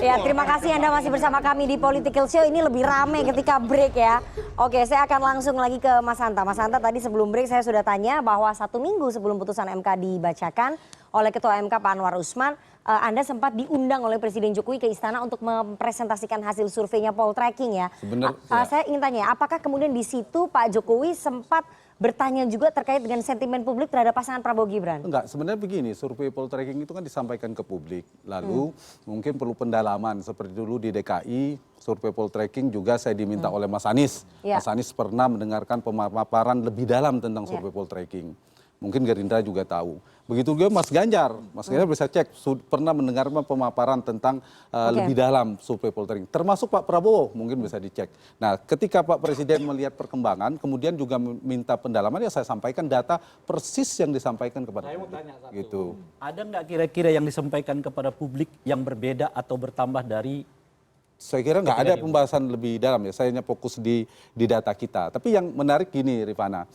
Ya, terima kasih Anda masih bersama kami di Political Show. Ini lebih rame ketika break ya. Oke, saya akan langsung lagi ke Mas Hanta. Mas Hanta, tadi sebelum break saya sudah tanya bahwa 1 minggu sebelum putusan MK dibacakan oleh Ketua MK Pak Anwar Usman, Anda sempat diundang oleh Presiden Jokowi ke istana untuk mempresentasikan hasil surveinya Poltreking ya. Saya ingin tanya, apakah kemudian di situ Pak Jokowi sempat bertanya juga terkait dengan sentimen publik terhadap pasangan Prabowo Gibran? Enggak, sebenarnya begini, survei Poltreking itu kan disampaikan ke publik. Lalu mungkin perlu pendalaman seperti dulu di DKI, survei Poltreking juga saya diminta oleh Mas Anies. Mas Anies pernah mendengarkan pemaparan lebih dalam tentang survei Poltreking. Mungkin Gerindra juga tahu. Begitu juga Mas Ganjar bisa cek pernah mendengar pemaparan tentang lebih dalam survei Poltreking. Termasuk Pak Prabowo mungkin bisa dicek. Nah, ketika Pak Presiden melihat perkembangan, kemudian juga minta pendalaman, ya saya sampaikan data persis yang disampaikan kepada publik. Saya mau tanya satu. Gitu. Ada nggak kira-kira yang disampaikan kepada publik yang berbeda atau bertambah dari? Saya kira nggak ada pembahasan lebih dalam ya, saya hanya fokus di data kita. Tapi yang menarik gini Rifana,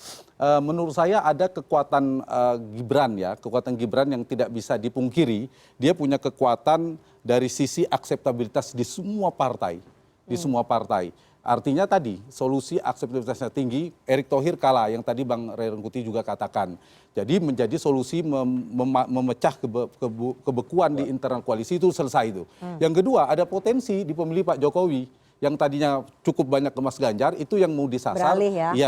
menurut saya ada kekuatan Gibran ya, kekuatan Gibran yang tidak bisa dipungkiri, dia punya kekuatan dari sisi akseptabilitas di semua partai, di semua partai. Artinya tadi solusi akseptabilitasnya tinggi, Erick Thohir kalah yang tadi Bang Ray Rangkuti juga katakan. Jadi menjadi solusi memecah kebekuan di internal koalisi itu selesai itu. Yang kedua ada potensi di pemilih Pak Jokowi yang tadinya cukup banyak ke Mas Ganjar itu yang mau disasar,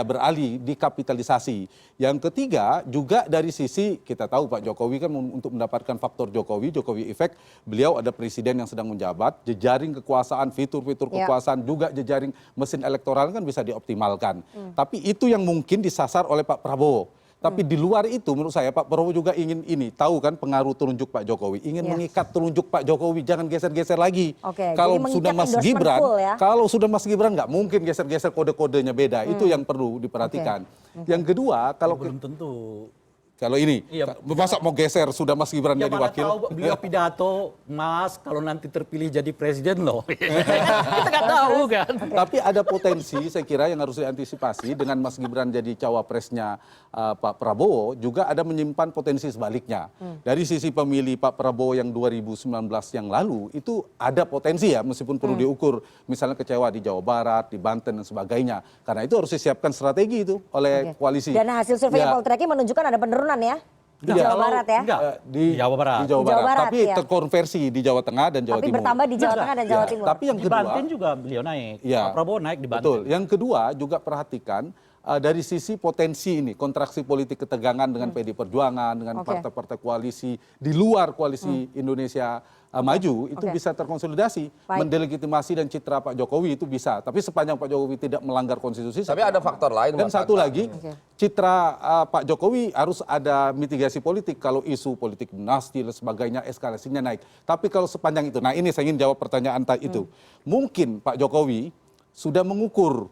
beralih dikapitalisasi. Yang ketiga juga dari sisi kita tahu Pak Jokowi kan untuk mendapatkan faktor Jokowi efek, beliau ada presiden yang sedang menjabat, jejaring kekuasaan, fitur-fitur kekuasaan juga jejaring mesin elektoral kan bisa dioptimalkan. Tapi itu yang mungkin disasar oleh Pak Prabowo. Tapi di luar itu menurut saya Pak Prabowo juga ingin ini, tahu kan pengaruh telunjuk Pak Jokowi, ingin mengikat telunjuk Pak Jokowi, jangan geser-geser lagi. Kalau sudah Mas Gibran, kalau sudah Mas Gibran nggak mungkin geser-geser kode-kodenya beda, itu yang perlu diperhatikan. Yang kedua, kalau belum tentu. Kalau ini, masa mau geser sudah Mas Gibran jadi wakil? Tahu beliau pidato, Mas, kalau nanti terpilih jadi presiden loh. Kita nggak tahu kan. Tapi ada potensi saya kira yang harus diantisipasi dengan Mas Gibran jadi cawapresnya Pak Prabowo, juga ada menyimpan potensi sebaliknya. Dari sisi pemilih Pak Prabowo yang 2019 yang lalu, itu ada potensi ya, meskipun perlu diukur. Misalnya kecewa di Jawa Barat, di Banten dan sebagainya. Karena itu harus disiapkan strategi itu oleh koalisi. Dan hasil survei Poltreking menunjukkan ada penurunan ya di Jawa Barat ya? Di Jawa Barat. Di Jawa Barat. Tapi terkonversi di Jawa Tengah dan Jawa Timur. Tapi bertambah di Jawa Tengah dan Jawa Timur. Tapi yang kedua, di Banten juga beliau naik. Pak Prabowo naik di Banten. Betul. Yang kedua juga perhatikan dari sisi potensi ini, kontraksi politik ketegangan dengan PD Perjuangan, dengan partai-partai koalisi di luar koalisi Indonesia Maju, itu bisa terkonsolidasi, mendelegitimasi dan citra Pak Jokowi itu bisa. Tapi sepanjang Pak Jokowi tidak melanggar konstitusi. Tapi ada faktor lain. Dan satu lagi, citra Pak Jokowi harus ada mitigasi politik kalau isu politik dinasti dan sebagainya eskalasinya naik. Tapi kalau sepanjang itu, nah ini saya ingin jawab pertanyaan itu. Mungkin Pak Jokowi sudah mengukur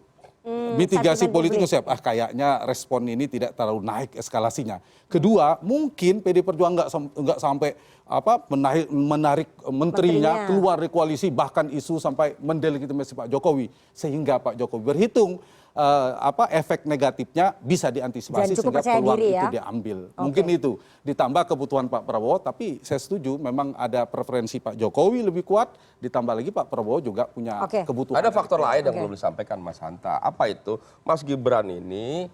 mitigasi politiknya siap. Kayaknya respon ini tidak terlalu naik eskalasinya. Kedua, mungkin PD Perjuangan nggak sampai menarik menterinya keluar dari koalisi, bahkan isu sampai mendelegitimasi Pak Jokowi, sehingga Pak Jokowi berhitung efek negatifnya bisa diantisipasi sehingga peluang itu diambil. Mungkin itu ditambah kebutuhan Pak Prabowo, tapi saya setuju memang ada preferensi Pak Jokowi lebih kuat, ditambah lagi Pak Prabowo juga punya kebutuhan. Ada faktor lain yang belum disampaikan Mas Hanta. Apa itu? Mas Gibran ini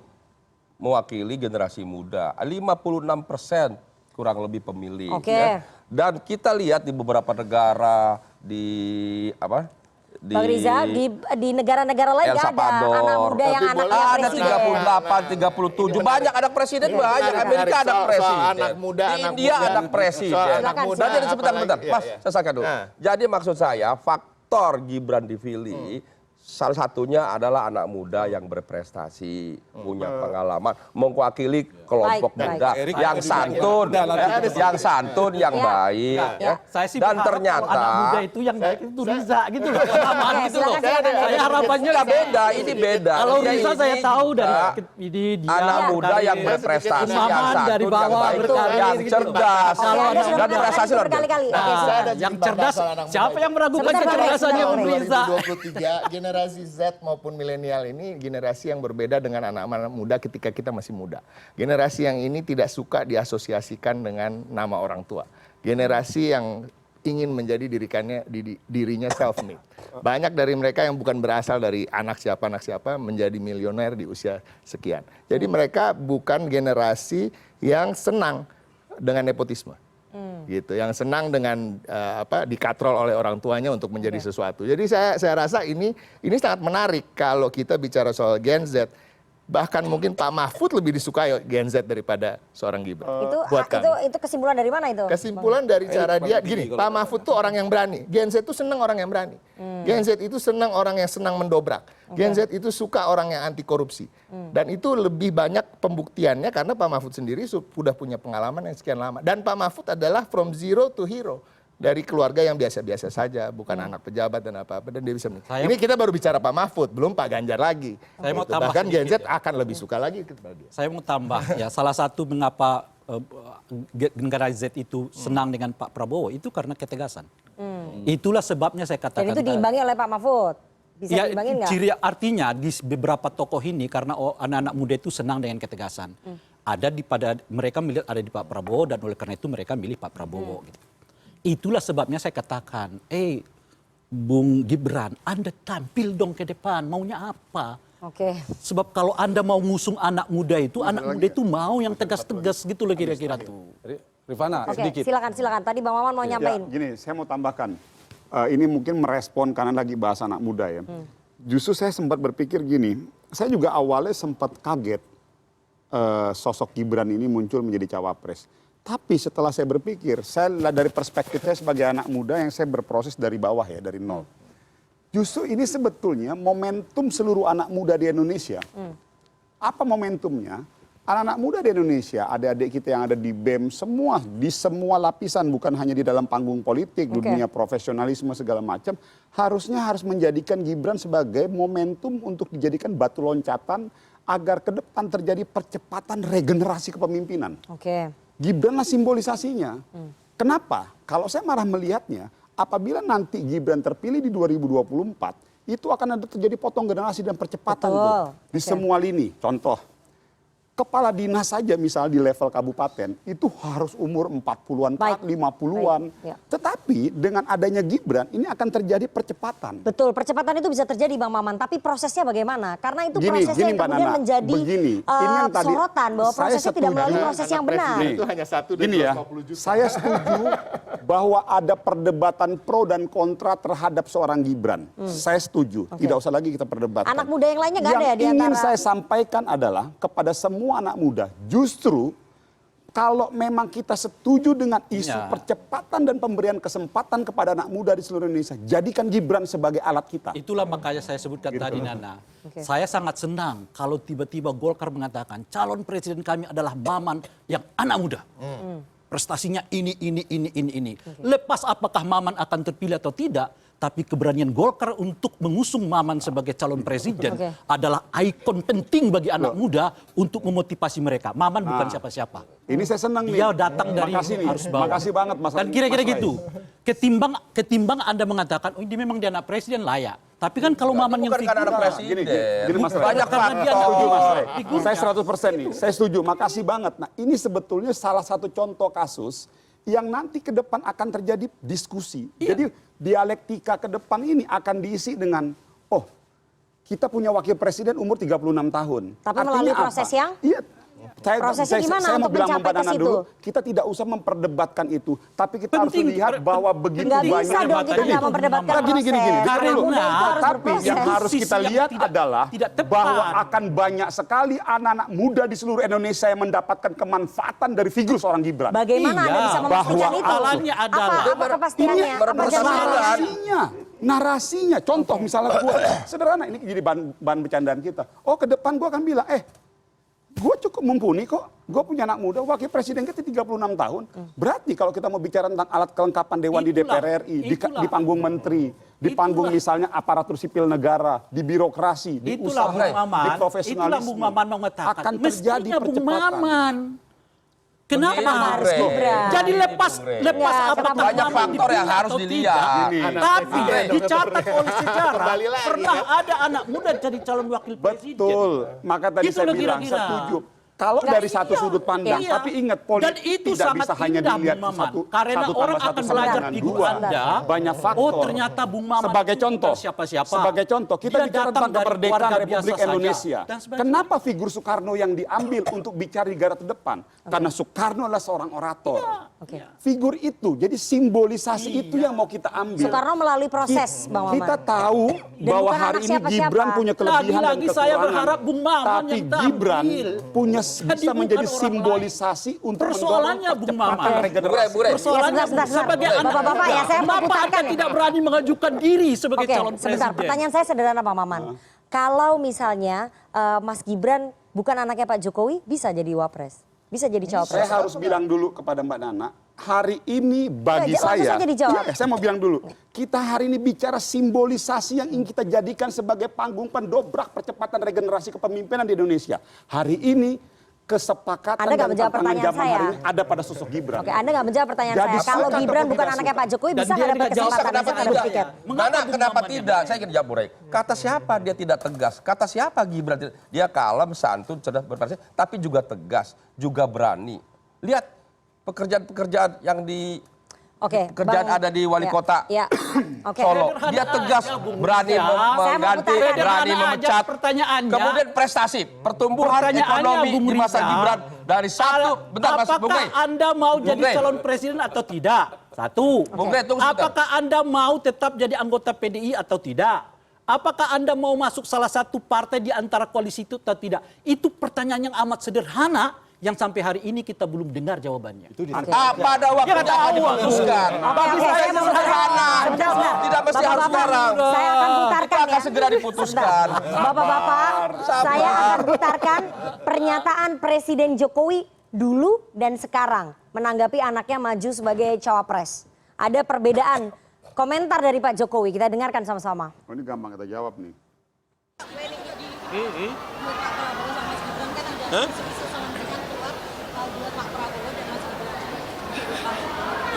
mewakili generasi muda, 56% kurang lebih pemilih. Ya. Dan kita lihat di beberapa negara di Bang Riza, di negara-negara lain ada anak muda yang anaknya presiden. Ada 38, 37, banyak anak presiden, banyak. Amerika ada presiden. Anak muda, di India ada presiden. Nanti sebentar, Mas, saya sampaikan dulu. Jadi maksud saya, faktor Gibran dipilih, salah satunya adalah anak muda yang berprestasi, punya pengalaman, mewakili kelompok muda yang santun, yang baik. Saya sih dan ternyata anak muda itu yang baik itu Riza gitu loh. Gitu loh. Saya harapannya beda, ini beda. Kalau Riza saya tahu dari dia anak muda yang berprestasi, yang santun, dari bawah, yang cerdas, dan prestasi yang cerdas. Siapa yang meragukan kecerdasannya Riza? 2023 generasi Z maupun milenial ini generasi yang berbeda dengan anak-anak muda ketika kita masih muda. Generasi yang ini tidak suka diasosiasikan dengan nama orang tua. Generasi yang ingin menjadi dirinya self-made. Banyak dari mereka yang bukan berasal dari anak siapa menjadi milioner di usia sekian. Jadi mereka bukan generasi yang senang dengan nepotisme. Gitu, yang senang dengan dikatrol oleh orang tuanya untuk menjadi sesuatu. Jadi saya rasa ini sangat menarik kalau kita bicara soal Gen Z. Bahkan mungkin Pak Mahfud lebih disukai Gen Z daripada seorang Gibran. Itu kesimpulan dari mana itu? Kesimpulan dari cara dia gini, Pak Mahfud tuh orang yang berani. Gen Z itu senang orang yang berani. Gen Z itu senang orang yang senang mendobrak. Gen Z itu suka orang yang anti korupsi. Dan itu lebih banyak pembuktiannya karena Pak Mahfud sendiri sudah punya pengalaman yang sekian lama. Dan Pak Mahfud adalah from zero to hero. Dari keluarga yang biasa-biasa saja, bukan anak pejabat dan apa-apa, dan dia bisa. Ini kita baru bicara Pak Mahfud, belum Pak Ganjar lagi. Saya mau tambah bahkan Gen Z akan lebih suka lagi kepada dia. Saya mau tambah ya, salah satu mengapa generasi Z itu senang dengan Pak Prabowo itu karena ketegasan. Itulah sebabnya saya katakan. Dan itu diimbangi oleh Pak Mahfud. Bisa ya, diimbangin nggak? ciri artinya di beberapa tokoh ini karena anak-anak muda itu senang dengan ketegasan. Ada pada mereka melihat ada di Pak Prabowo dan oleh karena itu mereka milih Pak Prabowo. Gitu. Itulah sebabnya saya katakan, Bung Gibran, Anda tampil dong ke depan, maunya apa? Oke. Sebab kalau Anda mau ngusung anak muda itu mau yang tegas-tegas gitu loh kira-kira tuh. Rifana, Oke, sedikit. silakan. Tadi Bang Maman mau nyampein. Gini, saya mau tambahkan. Ini mungkin merespon karena lagi bahas anak muda ya. Justru saya sempat berpikir gini, saya juga awalnya sempat kaget sosok Gibran ini muncul menjadi cawapres. Tapi setelah saya berpikir, saya dari perspektif saya sebagai anak muda yang saya berproses dari bawah ya, dari nol. Justru ini sebetulnya momentum seluruh anak muda di Indonesia. Apa momentumnya? Anak-anak muda di Indonesia, adik-adik kita yang ada di BEM, di semua lapisan, bukan hanya di dalam panggung politik, dunia profesionalisme segala macam, harusnya harus menjadikan Gibran sebagai momentum untuk dijadikan batu loncatan agar ke depan terjadi percepatan regenerasi kepemimpinan. Oke. Gibranlah simbolisasinya. Kenapa? Kalau saya malah melihatnya, apabila nanti Gibran terpilih di 2024, itu akan ada terjadi potong generasi dan percepatan tuh, di semua lini. Contoh, kepala dinas saja misalnya di level kabupaten, itu harus umur 40-an, 50-an. Ya. Tetapi dengan adanya Gibran, ini akan terjadi percepatan. Betul, percepatan itu bisa terjadi Bang Maman, tapi prosesnya bagaimana? Karena itu Gini, prosesnya yang Mbak kemudian Nana, menjadi begini, ini yang tadi sorotan bahwa saya prosesnya tidak melalui setuju. proses yang benar. Itu hanya 1 dari Gini ya, 250 juta. saya setuju bahwa ada perdebatan pro dan kontra terhadap seorang Gibran. Saya setuju, tidak usah lagi kita perdebatkan. Anak muda yang lainnya nggak ada ya di Yang ingin antara... saya sampaikan adalah kepada semua anak muda, justru kalau memang kita setuju dengan isu percepatan dan pemberian kesempatan kepada anak muda di seluruh Indonesia, jadikan Gibran sebagai alat kita. Itulah makanya saya sebutkan tadi Nana. Saya sangat senang kalau tiba-tiba Golkar mengatakan calon presiden kami adalah Maman yang anak muda. Prestasinya ini. Lepas apakah Maman akan terpilih atau tidak, tapi keberanian Golkar untuk mengusung Maman sebagai calon presiden adalah ikon penting bagi anak muda untuk memotivasi mereka. Maman bukan siapa-siapa. Ini saya senang nih. Dia datang dari arus bawah. Makasih banget Mas. Dan kira-kira gitu. Ketimbang Anda mengatakan, oh ini memang dia anak presiden layak. Tapi kan kalau Maman yang bukan karena anak presiden. Gini Mas Ray. Banyak Karena dia faktor. Setuju Mas Ray. Figur. Saya 100% nih. Saya setuju. Makasih banget. Nah, ini sebetulnya salah satu contoh kasus yang nanti ke depan akan terjadi diskusi. Jadi dialektika ke depan ini akan diisi dengan kita punya wakil presiden umur 36 tahun. Tapi melalui proses yang? Iya. Prosesnya gimana saya mau untuk bilang mencapai Mbak ke Nana situ? dulu, kita tidak usah memperdebatkan itu, tapi kita harus Penting. lihat bahwa begitu Nggak banyak. bisa dong kita nggak memperdebatkan Nah, gini, proses. dengar dulu. Karena itu harus Tapi yang berproses. harus kita Yang lihat tidak- adalah tidak tepat. bahwa akan banyak sekali anak-anak muda di seluruh Indonesia yang mendapatkan kemanfaatan dari figur seorang Gibran. Bagaimana Anda bisa memastikan bahwa itu? alatnya adalah- Apa kepastiannya? Ini Apa jaminan? narasinya. Contoh misalnya gue, sederhana ini jadi bahan bercandaan kita. Oh ke depan gue akan bilang, gue cukup mumpuni kok. Gue punya anak muda, wakil presiden kita 36 tahun. Berarti kalau kita mau bicara tentang alat kelengkapan Dewan di Itulah, DPR RI, itulah. di panggung menteri, di panggung misalnya aparatur sipil negara, di birokrasi, di Itulah usaha, Bung Maman, di profesionalisme. itulah Bung Maman mengatakan, akan terjadi mestinya Bung percepatan. Maman. Kenapa Begini, harus Bung Rey. Gibran? Jadi lepas Ya, apakah kenapa? Banyak Maman faktor yang dipilih harus atau dilihat. tidak. Gini. Tapi dicatat oleh sejarah Kembali lagi, pernah ada anak muda jadi calon wakil presiden. Betul, maka tadi Gitu saya loh bilang kira-kira. setuju. Kalau Nggak, dari satu sudut pandang, Iya. tapi ingat Dan politik itu tidak sangat bisa hanya indah, dilihat Bung Maman. satu, Karena satu orang tambah satu akan sama belajar dengan figur dua. Anda. Banyak faktor. Oh, ternyata Bung Maman sebagai itu contoh, bukan siapa-siapa. sebagai contoh, kita Dia bicara datang tentang dari kemerdekaan keluarga Republik biasa saja. Indonesia. Dan sebagainya. Kenapa figur Soekarno yang diambil untuk bicara di garda terdepan? Karena Soekarno adalah seorang orator. Oke. Figur itu, jadi simbolisasi itu yang mau kita ambil. Soekarno melalui proses, Bang Maman. Kita tahu Dan bahwa bukan hari anak ini siapa-siapa. Gibran punya kelebihan dan Lagi-lagi kekurangan. saya berharap Bung Maman Tapi yang tampil. Gibran punya Jadi bisa bukan menjadi orang simbolisasi untuk Persoalannya, mendorong Bung percepatan Maman. regenerasi. Bure. Persoalannya Ya, sebentar. sebagai anak Bapak-bapak ya, saya mau kenapa putarkan Anda ya. tidak berani mengajukan diri sebagai Oke, calon presiden? sebentar. Pertanyaan saya sederhana, Pak Maman. Kalau misalnya Mas Gibran bukan anaknya Pak Jokowi, bisa jadi wapres, bisa jadi cawapres. Saya harus bilang dulu kepada Mbak Nana, hari ini bagi Langsung saya, saja dijawab. saya mau bilang dulu, kita hari ini bicara simbolisasi yang ingin kita jadikan sebagai panggung pendobrak percepatan regenerasi kepemimpinan di Indonesia. Hari ini kesepakatan Anda nggak dan menjawab tantangan pertanyaan zaman hari saya. ini ada pada sosok Gibran. Oke, Anda nggak menjawab pertanyaan Jadi saya. Kalau suka Gibran atau bukan tidak anaknya suka? Pak Jokowi, Dan bisa dia nggak dapat tidak jawab kesempatan Kenapa untuk tidak? berpikir? Mengapa Bung Kenapa Maman tidak? yang Saya ingin jawab, Burek. Kata siapa dia tidak tegas? Kata siapa Gibran tidak? Dia kalem, santun, cerdas, berprestasi, tapi juga tegas, juga berani. Lihat pekerjaan-pekerjaan yang di Oke, kerjaan Bang- ada di wali ya, kota Ya, oke. Solo. Sederhana Dia tegas, aja, Bung berani Rizal. Saya mau mengganti, putarkan. berani Sederhana memecat. aja pertanyaannya. Kemudian prestasi, pertumbuhan Pertanyaannya, ekonomi Bung di masa Rizal, Gibran dari satu. Bentar, Mas Bung apakah Rey. Anda mau Bung jadi Rey. calon presiden atau tidak? Satu. Bung Rey, tunggu sebentar. Apakah Anda mau tetap jadi anggota PDI atau tidak? Apakah Anda mau masuk salah satu partai di antara koalisi itu atau tidak? Itu pertanyaan yang amat sederhana yang sampai hari ini kita belum dengar jawabannya. Pada waktu Ya, akan tahu. diputuskan. Oke, saya mau sederhana. Sebentar. Tidak mesti harus Bapak-bapak, sekarang. saya akan putarkan Itu akan ya. segera diputuskan. Sebentar. Bapak-bapak, saya akan putarkan pernyataan Presiden Jokowi dulu dan sekarang menanggapi anaknya maju sebagai cawapres. Ada perbedaan komentar dari Pak Jokowi, kita dengarkan sama-sama. Oh, ini gampang kita jawab nih.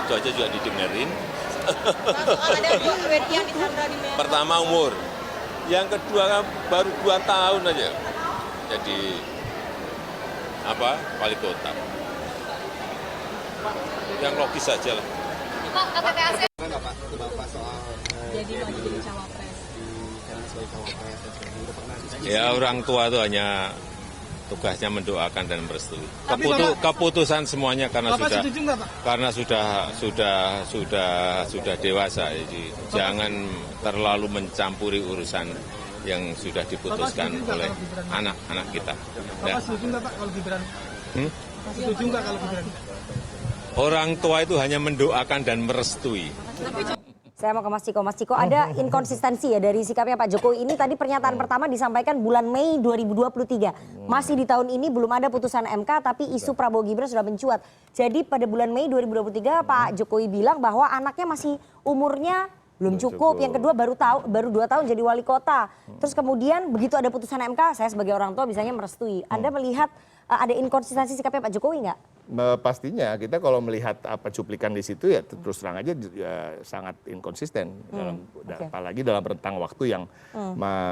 Itu aja juga didengerin. Pertama umur, yang kedua kan baru 2 tahun aja jadi wali kota. Yang logis saja lah. Pak, KPPAC Ya orang tua itu hanya tugasnya mendoakan dan merestui. Keputusan semuanya karena sudah dewasa, jadi jangan terlalu mencampuri urusan yang sudah diputuskan oleh anak-anak kita. Ya. Setuju nggak Pak kalau Gibran? Setuju nggak kalau Gibran? Orang tua itu hanya mendoakan dan merestui. Saya mau ke Mas Ciko. Mas Ciko, ada inkonsistensi ya dari sikapnya Pak Jokowi ini. Tadi pernyataan pertama disampaikan bulan Mei 2023. Masih di tahun ini belum ada putusan MK, tapi isu Prabowo Gibran sudah mencuat. Jadi pada bulan Mei 2023 Pak Jokowi bilang bahwa anaknya masih umurnya belum cukup. Yang kedua baru 2 tahun jadi wali kota. Terus kemudian begitu ada putusan MK, saya sebagai orang tua bisanya merestui. Anda melihat ada inkonsistensi sikapnya Pak Jokowi nggak? Pastinya kita kalau melihat apa cuplikan di situ ya terus terang aja ya, sangat inkonsisten apalagi dalam rentang waktu yang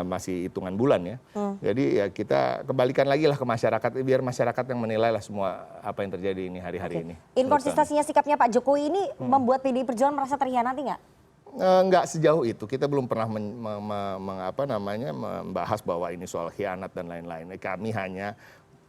masih hitungan bulan ya. Jadi ya kita kembalikan lagi lah ke masyarakat biar masyarakat yang menilai lah semua apa yang terjadi ini hari-hari ini. Inkonsistensinya sikapnya Pak Jokowi ini membuat PDI Perjuangan merasa terhianati nggak? Enggak sejauh itu, kita belum pernah membahas bahwa ini soal khianat dan lain-lain. Kami hanya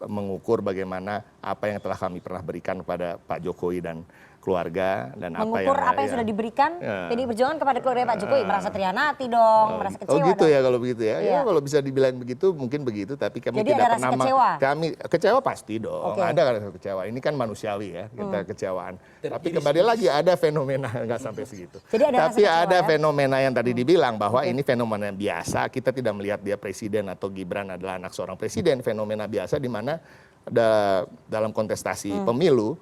mengukur bagaimana apa yang telah kami pernah berikan kepada Pak Jokowi dan keluarga dan mengukur apa yang sudah diberikan PDI Perjuangan kepada keluarga Pak Jokowi, merasa terhianati dong, merasa kecewa. Oh gitu dong. ya kalau begitu ya. Ya kalau bisa dibilang begitu mungkin begitu, tapi kami Jadi tidak ada rasa pernah kecewa? kami kecewa pasti dong. Oke. Ada rasa kecewa. Ini kan manusiawi ya, kita kecewaan. Tapi kembali lagi ada fenomena enggak sampai segitu. Jadi ada rasa Tapi kecewa, ada ya? fenomena yang tadi dibilang bahwa ini fenomena biasa, kita tidak melihat dia presiden atau Gibran adalah anak seorang presiden, fenomena biasa di mana dalam kontestasi pemilu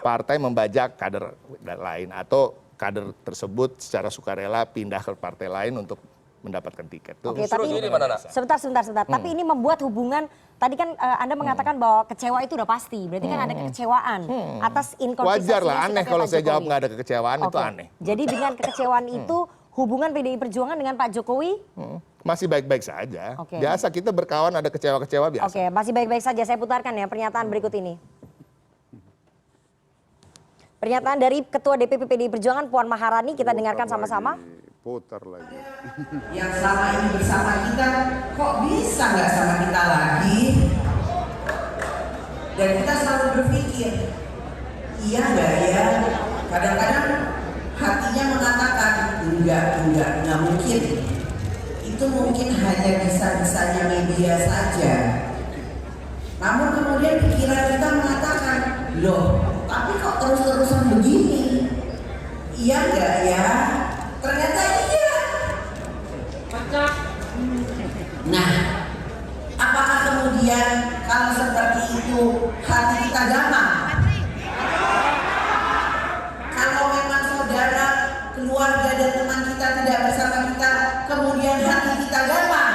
partai membajak kader lain atau kader tersebut secara sukarela pindah ke partai lain untuk mendapatkan tiket. Oke, tapi ini mana, Nak? sebentar. Tapi ini membuat hubungan, tadi kan Anda mengatakan bahwa kecewa itu udah pasti, berarti kan ada kekecewaan atas inkonsistensi. Wajar lah, aneh kalau saya jawab nggak ada kekecewaan itu aneh. Jadi dengan kekecewaan itu hubungan PDI Perjuangan dengan Pak Jokowi masih baik-baik saja. Oke. Biasa kita berkawan ada kecewa-kecewa biasa. Oke, masih baik-baik saja. Saya putarkan ya pernyataan berikut ini. Pernyataan dari Ketua DPP PDI Perjuangan Puan Maharani, kita dengarkan sama-sama. Putar lagi. Yang selama ini bersama kita, kok bisa nggak sama kita lagi? Dan kita selalu berpikir, iya nggak ya? Kadang-kadang hatinya mengatakan, nggak mungkin. Itu mungkin hanya bisa-bisanya media saja. Namun kemudian pikiran kita mengatakan, loh, tapi kok terus-terusan begini? Iya nggak ya? Ternyata iya. Nah, apakah kemudian kalau seperti itu hati kita gampang? Kalau memang saudara, keluarga dan teman kita tidak bersama kita, kemudian hati kita gampang?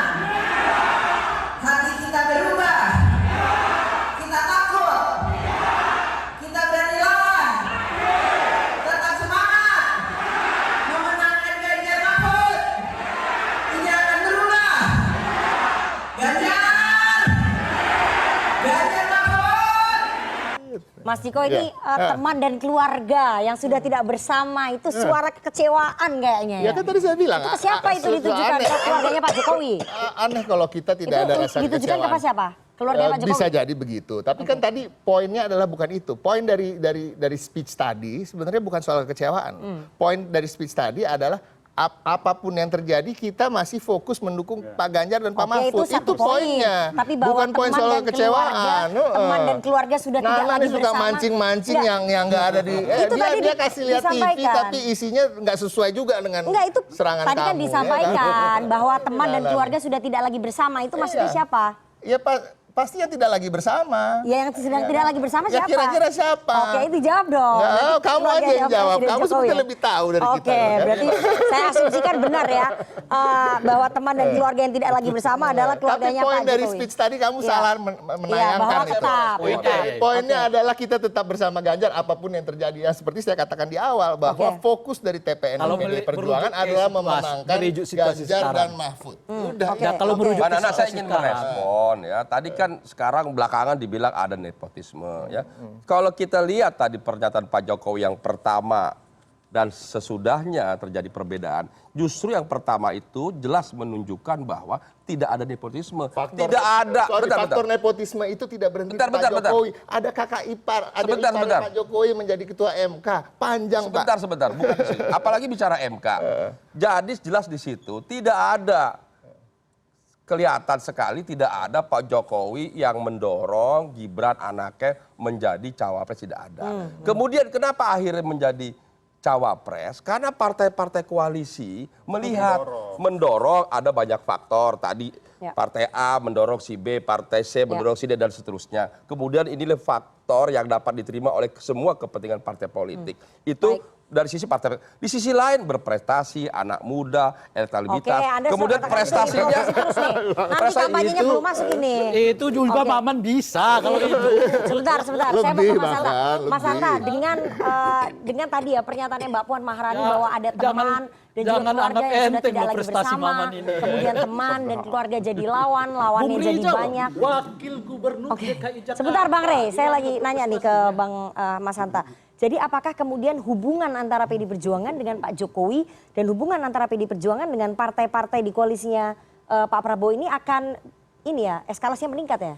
Hati kita berubah? Kita takut? Kita berani lawan? Tetap semangat? Memenangkan Ganjar Mahfud? Tidak akan berubah? Ganjar! Ganjar Mahfud! Mas Ciko ini teman dan keluarga yang sudah tidak bersama itu suara kekecewaan kayaknya Ya kan tadi saya bilang. Itu ke siapa itu ditujukan? Ke keluarganya Pak Jokowi? Aneh kalau kita tidak ada rasa Ditujukan kekecewaan. kepada siapa? Keluarga Pak Jokowi? Bisa jadi begitu. Tapi kan tadi poinnya adalah bukan itu. Poin dari speech tadi sebenarnya bukan soal kekecewaan. Poin dari speech tadi adalah apapun yang terjadi kita masih fokus mendukung Pak Ganjar dan Pak Mahfud. Itu poinnya. Tapi bahwa bukan poin teman soal dan kekecewaan. teman dan keluarga sudah tidak Nana lagi suka bersama. mancing-mancing Enggak. yang nggak ada di Itu tadi dia kasih lihat TV disampaikan. tapi isinya nggak sesuai juga dengan Enggak, itu serangan tadi kan kamu, disampaikan bahwa teman dan Jalan. keluarga sudah tidak lagi bersama. Itu maksudnya Iya. siapa? Ya pasti yang tidak lagi bersama. Ya yang sedang tidak lagi bersama Ya siapa? kira-kira siapa? Oke, itu jawab dong. Nggak, Berarti kamu aja keluarganya yang jawab. Presiden Kamu Jokowi sebetulnya ya? lebih tahu dari kita. Oke, berarti saya asumsikan benar ya bahwa teman dan keluarga yang tidak lagi bersama adalah Tapi keluarganya poin Pak dari Jokowi. speech tadi kamu Iya. salah Iya, menayangkan bahwa itu. tetap. Poinnya adalah kita tetap bersama Ganjar apapun yang terjadi. Yang seperti saya katakan di awal bahwa Oke. fokus dari TPN Kalau PDI Perjuangan merujuk adalah situasi, memenangkan merujuk situasi Ganjar sekarang. dan Mahfud. Udah. Oke. Ya kalau Oke. merujuk Mbak ke Nana, saya situasi ingin sekarang. merespon ya. Tadi kan sekarang belakangan dibilang ada nepotisme ya. Kalau kita lihat tadi pernyataan Pak Jokowi yang pertama dan sesudahnya terjadi perbedaan. Justru yang pertama itu jelas menunjukkan bahwa tidak ada nepotisme. Tidak ada. Faktor nepotisme itu tidak berhenti Bentar, Pak bentar. Jokowi. Ada kakak ipar, ada Sebentar, ipar sebentar. Pak Jokowi menjadi ketua MK. Panjang Pak. Sebentar, bukan di situ. Apalagi bicara MK. Jadi jelas di situ tidak ada, kelihatan sekali tidak ada Pak Jokowi yang mendorong Gibran anaknya menjadi cawapres, tidak ada. Kemudian kenapa akhirnya menjadi cawapres? Karena partai-partai koalisi melihat mendorong, ada banyak faktor tadi. Ya. Partai A mendorong si B, partai C mendorong si D dan seterusnya. Kemudian inilah faktor yang dapat diterima oleh semua kepentingan partai politik. Itu Baik. dari sisi partai. Di sisi lain berprestasi, anak muda, elektabilitas. Oke, Anda Kemudian sudah katakan itu prestasinya. dipromosi terus nih. Nanti Prestasi kampanyenya itu- belum masuk ini. Itu juga Oke. Maman bisa kalau itu. Sebentar. Saya mau ke Lebih, Mas Hanta. bahkan, Mas lebih. Hanta, dengan tadi ya pernyataannya Mbak Puan Maharani Ya, bahwa ada teman dan juga jangan keluarga anggap yang sudah enteng tidak loh lagi prestasi bersama. Maman ini. Kemudian teman dan keluarga jadi lawannya Bung jadi Rizal, banyak. Wakil Gubernur Oke, DKI Jakarta. sebentar Bang Rey, saya lagi nanya nih ke Bang Mas Hanta. Jadi apakah kemudian hubungan antara PD Perjuangan dengan Pak Jokowi dan hubungan antara PD Perjuangan dengan partai-partai di koalisinya Pak Prabowo ini akan eskalasinya meningkat ya?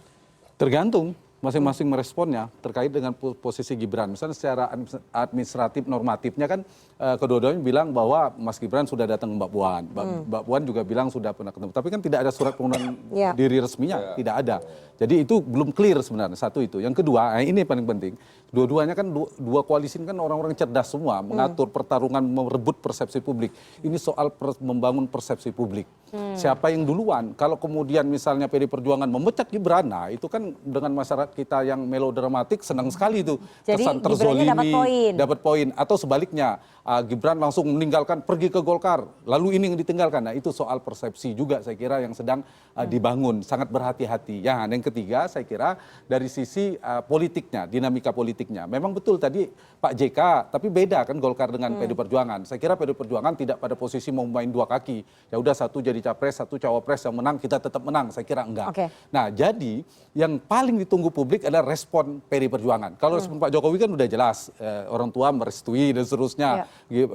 Tergantung masing-masing meresponnya terkait dengan posisi Gibran. Misalnya secara administratif normatifnya kan kedua-duanya bilang bahwa Mas Gibran sudah datang ke Mbak Puan. Mbak Puan juga bilang sudah pernah ketemu. Tapi kan tidak ada surat pengunduran Ya. diri resminya, tidak ada. Jadi itu belum clear sebenarnya, satu itu. Yang kedua, ini paling penting, dua-duanya kan dua koalisi ini kan orang-orang cerdas semua, mengatur pertarungan, merebut persepsi publik. Ini soal membangun persepsi publik. Siapa yang duluan? Kalau kemudian misalnya PD Perjuangan memecat Gibran, nah itu kan dengan masyarakat kita yang melodramatik senang sekali itu. Jadi Kesan Gibrannya dapat poin. dapat poin. Atau sebaliknya, Gibran langsung meninggalkan, pergi ke Golkar, lalu ini yang ditinggalkan. Nah itu soal persepsi juga saya kira yang sedang dibangun, sangat berhati-hati. Ya, dan yang ketiga saya kira dari sisi politiknya, dinamika politiknya. Memang betul tadi Pak JK, tapi beda kan Golkar dengan PD Perjuangan. Saya kira PD Perjuangan tidak pada posisi mau main dua kaki. Ya udah satu jadi capres, satu cawapres yang menang kita tetap menang. Saya kira enggak. Oke. Nah, jadi yang paling ditunggu publik adalah respon PD Perjuangan. Kalau respon Pak Jokowi kan udah jelas, orang tua merestui dan seterusnya.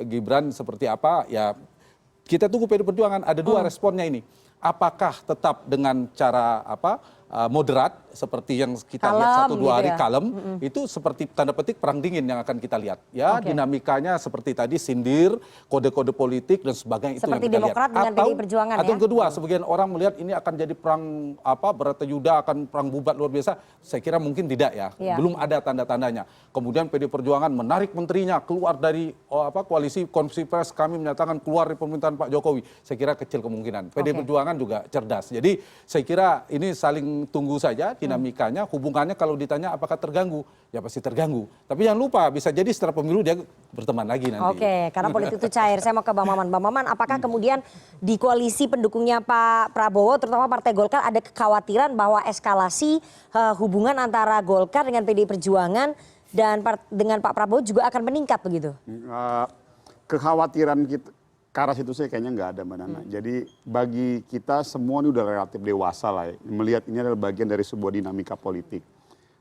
Gibran seperti apa, ya kita tunggu PD Perjuangan. Ada dua responnya ini. Apakah tetap dengan cara moderat seperti yang kita lihat 1-2 hari kalem, itu seperti tanda petik perang dingin yang akan kita lihat. Ya, dinamikanya seperti tadi sindir, kode-kode politik dan sebagainya itu yang Seperti kita Demokrat lihat. dengan PDI Perjuangan Atau yang kedua, sebagian orang melihat ini akan jadi perang Baratayuda, akan perang bubat luar biasa. Saya kira mungkin tidak ya. Belum ada tanda-tandanya. Kemudian PD Perjuangan menarik menterinya keluar dari koalisi konferensi pers, kami menyatakan keluar dari pemerintahan Pak Jokowi. Saya kira kecil kemungkinan. PD Perjuangan juga cerdas. Jadi saya kira ini saling tunggu saja dinamikanya, hubungannya kalau ditanya apakah terganggu, ya pasti terganggu. Tapi jangan lupa bisa jadi setelah pemilu dia berteman lagi nanti. Oke, karena politik itu cair. Saya mau ke Bang Maman. Bang Maman, apakah kemudian di koalisi pendukungnya Pak Prabowo, terutama Partai Golkar, ada kekhawatiran bahwa eskalasi hubungan antara Golkar dengan PDI Perjuangan dan dengan Pak Prabowo juga akan meningkat begitu? Kekhawatiran kita ke arah situ saya kayaknya nggak ada, Mbak Nana. Jadi bagi kita semua ini udah relatif dewasa lah ya, melihat ini adalah bagian dari sebuah dinamika politik.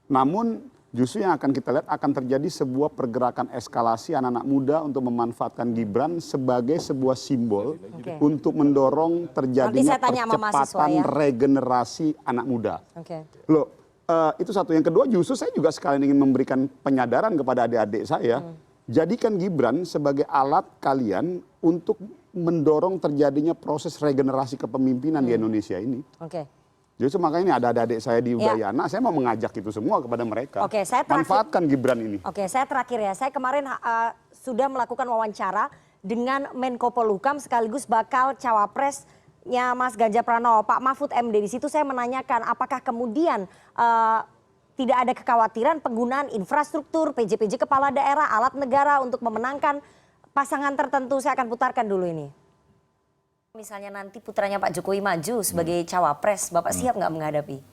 Namun justru yang akan kita lihat akan terjadi sebuah pergerakan eskalasi anak-anak muda untuk memanfaatkan Gibran sebagai sebuah simbol untuk mendorong terjadinya percepatan regenerasi anak muda. Loh, itu satu. Yang kedua justru saya juga sekalian ingin memberikan penyadaran kepada adik-adik saya. Jadikan Gibran sebagai alat kalian untuk mendorong terjadinya proses regenerasi kepemimpinan di Indonesia ini. Justru makanya ini ada adik-adik saya di Udayana, saya mau mengajak itu semua kepada mereka. Manfaatkan Gibran ini. Saya terakhir ya, saya kemarin sudah melakukan wawancara dengan Menko Polhukam sekaligus bakal cawapresnya Mas Ganjar Pranowo, Pak Mahfud MD. Di situ saya menanyakan apakah kemudian tidak ada kekhawatiran penggunaan infrastruktur, PJ-PJ kepala daerah, alat negara untuk memenangkan pasangan tertentu. Saya akan putarkan dulu ini. Misalnya nanti putranya Pak Jokowi maju sebagai cawapres, Bapak siap nggak menghadapi?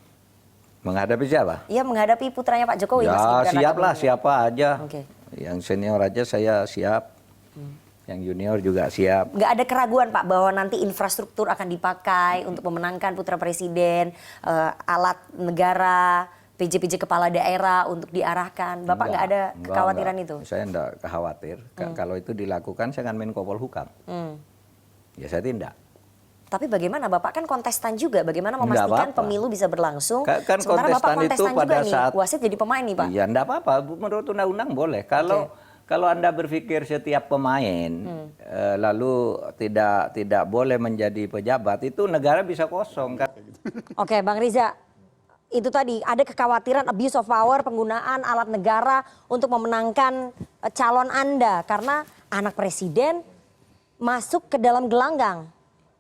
Menghadapi siapa? Iya, menghadapi putranya Pak Jokowi. Ya siap lah, siapa aja. Yang senior aja saya siap. Yang junior juga siap. Nggak ada keraguan Pak bahwa nanti infrastruktur akan dipakai untuk memenangkan putra presiden, alat negara, PJ-PJ kepala daerah untuk diarahkan. Bapak nggak ada kekhawatiran itu? Saya enggak khawatir. Kalau itu dilakukan saya akan Menko Polhukam. Ya saya tidak. Tapi bagaimana Bapak kan kontestan juga, bagaimana memastikan pemilu bisa berlangsung? Kan sementara kontestan Bapak kontestan itu pada juga saat nih, wasit jadi pemain nih Pak. Iya enggak apa-apa, menurut undang-undang boleh. Kalau Anda berpikir setiap pemain lalu tidak boleh menjadi pejabat, itu negara bisa kosong kan. Oke, Bang Riza. Itu tadi ada kekhawatiran abuse of power, penggunaan alat negara untuk memenangkan calon Anda karena anak presiden masuk ke dalam gelanggang.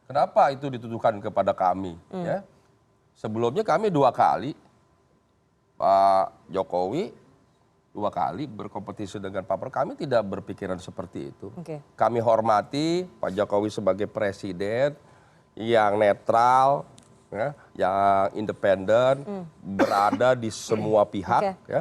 Kenapa itu dituduhkan kepada kami? Ya? Sebelumnya kami 2 kali, Pak Jokowi 2 kali berkompetisi dengan Pak Prabowo. Kami tidak berpikiran seperti itu. Kami hormati Pak Jokowi sebagai presiden yang netral, ya, yang independen, berada di semua pihak, ya,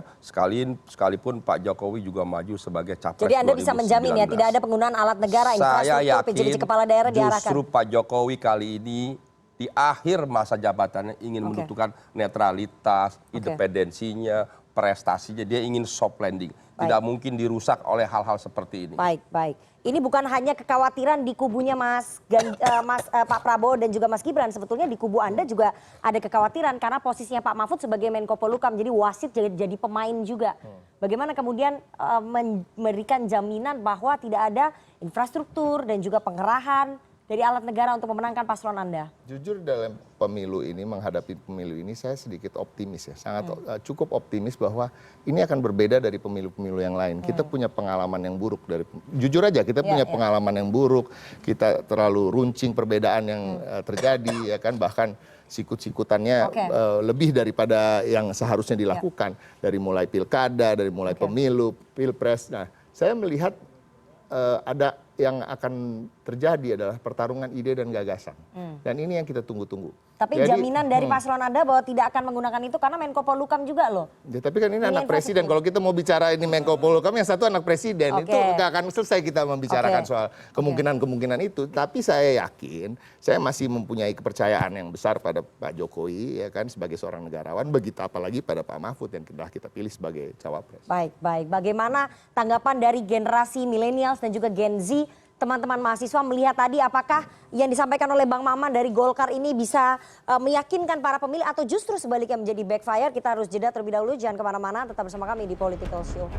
sekalipun Pak Jokowi juga maju sebagai capres. Jadi Anda bisa menjamin ya tidak ada penggunaan alat negara, infrastruktur, PJ-PJ kepala daerah diarahkan. Justru Pak Jokowi kali ini di akhir masa jabatannya ingin menentukan netralitas, independensinya, prestasinya, dia ingin soft landing. Tidak mungkin dirusak oleh hal-hal seperti ini. Baik. Ini bukan hanya kekhawatiran di kubunya Pak Prabowo dan juga Mas Gibran. Sebetulnya di kubu Anda juga ada kekhawatiran karena posisinya Pak Mahfud sebagai Menko Polhukam. Jadi wasit jadi pemain juga. Bagaimana kemudian memberikan jaminan bahwa tidak ada infrastruktur dan juga pengerahan dari alat negara untuk memenangkan paslon Anda? Jujur dalam pemilu ini, menghadapi pemilu ini saya sedikit optimis ya, cukup optimis bahwa ini akan berbeda dari pemilu-pemilu yang lain. Kita punya pengalaman yang buruk jujur aja kita punya pengalaman yang buruk, kita terlalu runcing perbedaan yang terjadi ya kan, bahkan sikut-sikutannya lebih daripada yang seharusnya dilakukan dari mulai pilkada, dari mulai pemilu, pilpres. Nah, saya melihat ada yang akan terjadi adalah pertarungan ide dan gagasan. Dan ini yang kita tunggu-tunggu. Tapi Jadi, jaminan dari paslon Anda bahwa tidak akan menggunakan itu karena Menko Polhukam juga loh. Ya, tapi kan ini Ini anak presiden. Kalau kita mau bicara ini Menko Polhukam, yang satu anak presiden. Oke. Itu nggak akan selesai kita membicarakan Oke. soal kemungkinan-kemungkinan itu. Tapi saya yakin, saya masih mempunyai kepercayaan yang besar pada Pak Jokowi, ya kan, sebagai seorang negarawan. Begitu apalagi pada Pak Mahfud yang kita pilih sebagai cawapres. Baik, baik. Bagaimana tanggapan dari generasi milenials dan juga Gen Z, teman-teman mahasiswa melihat tadi apakah yang disampaikan oleh Bang Maman dari Golkar ini bisa meyakinkan para pemilih atau justru sebaliknya menjadi backfire? Kita harus jeda terlebih dahulu, jangan kemana-mana, tetap bersama kami di Political Show.